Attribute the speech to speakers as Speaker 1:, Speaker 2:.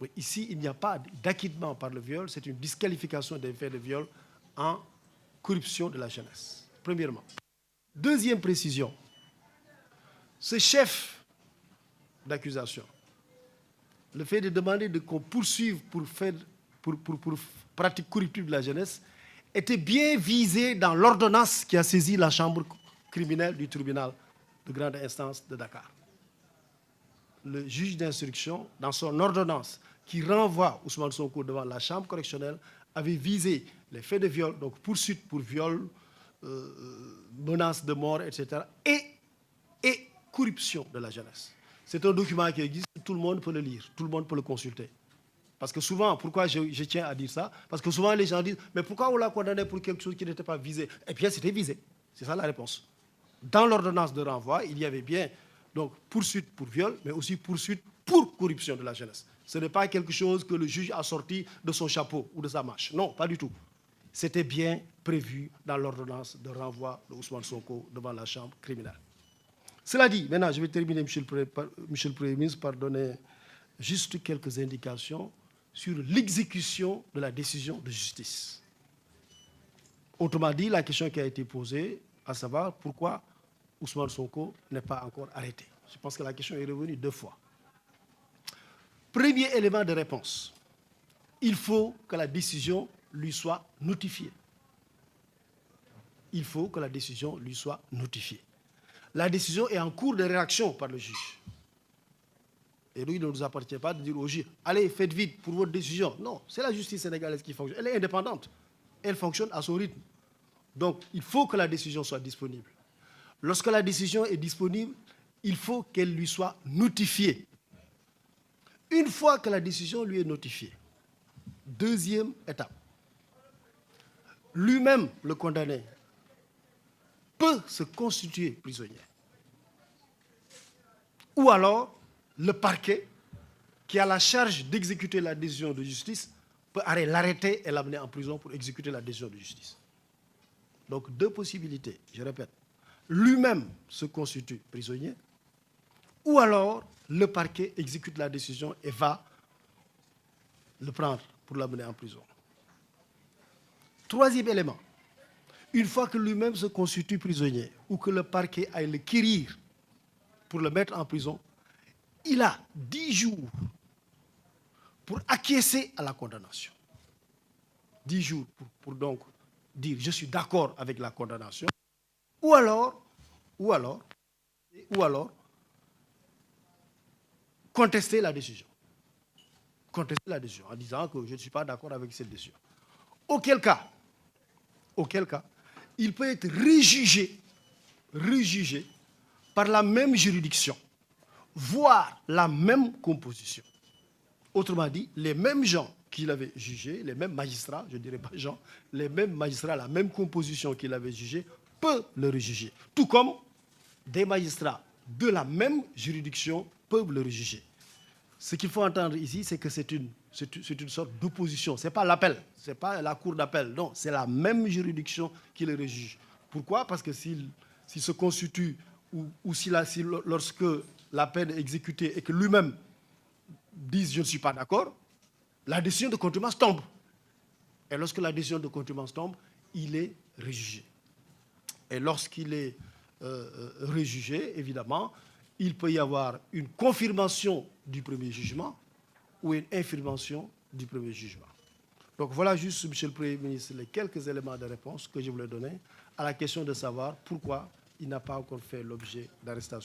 Speaker 1: Mais ici, il n'y a pas d'acquittement par le viol, c'est une disqualification des faits de viol en corruption de la jeunesse, premièrement. Deuxième précision, ce chef d'accusation, le fait de demander qu'on poursuive pour pratique corruptive de la jeunesse, était bien visé dans l'ordonnance qui a saisi la chambre criminelle du tribunal de grande instance de Dakar. Le juge d'instruction, dans son ordonnance qui renvoie Ousmane Sonko devant la chambre correctionnelle, avait visé les faits de viol, donc poursuite pour viol, menace de mort, etc., et corruption de la jeunesse. C'est un document qui existe, tout le monde peut le lire, tout le monde peut le consulter. Parce que souvent, pourquoi je tiens à dire ça? Parce que souvent les gens disent, mais pourquoi on l'a condamné pour quelque chose qui n'était pas visé? Eh bien, c'était visé. C'est ça la réponse. Dans l'ordonnance de renvoi, il y avait bien donc poursuite pour viol, mais aussi poursuite pour corruption de la jeunesse. Ce n'est pas quelque chose que le juge a sorti de son chapeau ou de sa manche. Non, pas du tout. C'était bien prévu dans l'ordonnance de renvoi de Ousmane Sonko devant la chambre criminelle. Cela dit, maintenant, je vais terminer, Monsieur le Premier ministre, par donner juste quelques indications sur l'exécution de la décision de justice. Autrement dit, la question qui a été posée, à savoir pourquoi Ousmane Sonko n'est pas encore arrêté. Je pense que la question est revenue 2 fois. Premier élément de réponse, il faut que la décision lui soit notifiée. Il faut que la décision lui soit notifiée. La décision est en cours de réaction par le juge. Et lui, il ne nous appartient pas de dire au juge, allez, faites vite pour votre décision. Non, c'est la justice sénégalaise qui fonctionne. Elle est indépendante. Elle fonctionne à son rythme. Donc, il faut que la décision soit disponible. Lorsque la décision est disponible, il faut qu'elle lui soit notifiée. Une fois que la décision lui est notifiée, deuxième étape, lui-même, le condamné, peut se constituer prisonnier. Ou alors, le parquet, qui a la charge d'exécuter la décision de justice, peut l'arrêter et l'amener en prison pour exécuter la décision de justice. Donc, 2 possibilités, je répète. Lui-même se constitue prisonnier, ou alors le parquet exécute la décision et va le prendre pour l'amener en prison. Troisième élément, une fois que lui-même se constitue prisonnier ou que le parquet aille le quérir pour le mettre en prison, il a 10 jours pour acquiescer à la condamnation. 10 jours pour donc dire je suis d'accord avec la condamnation, ou alors contester la décision. Contester la décision en disant que je ne suis pas d'accord avec cette décision. Auquel cas, il peut être rejugé par la même juridiction, voire la même composition. Autrement dit, les mêmes gens qui l'avaient jugé, les mêmes magistrats, je ne dirais pas gens, les mêmes magistrats, la même composition qui l'avaient jugé, peut le rejuger. Tout comme des magistrats de la même juridiction peuvent le rejuger. Ce qu'il faut entendre ici, c'est que c'est une sorte d'opposition. Ce n'est pas l'appel, ce n'est pas la cour d'appel. Non, c'est la même juridiction qui le rejuge. Pourquoi? Parce que s'il se constitue ou lorsque la peine est exécutée et que lui-même dise « je ne suis pas d'accord », la décision de contumace tombe. Et lorsque la décision de contumace tombe, il est rejugé. Et lorsqu'il est rejugé, évidemment, il peut y avoir une confirmation du premier jugement ou une infirmation du premier jugement. Donc voilà juste, Monsieur le Premier ministre, les quelques éléments de réponse que je voulais donner à la question de savoir pourquoi il n'a pas encore fait l'objet d'arrestation.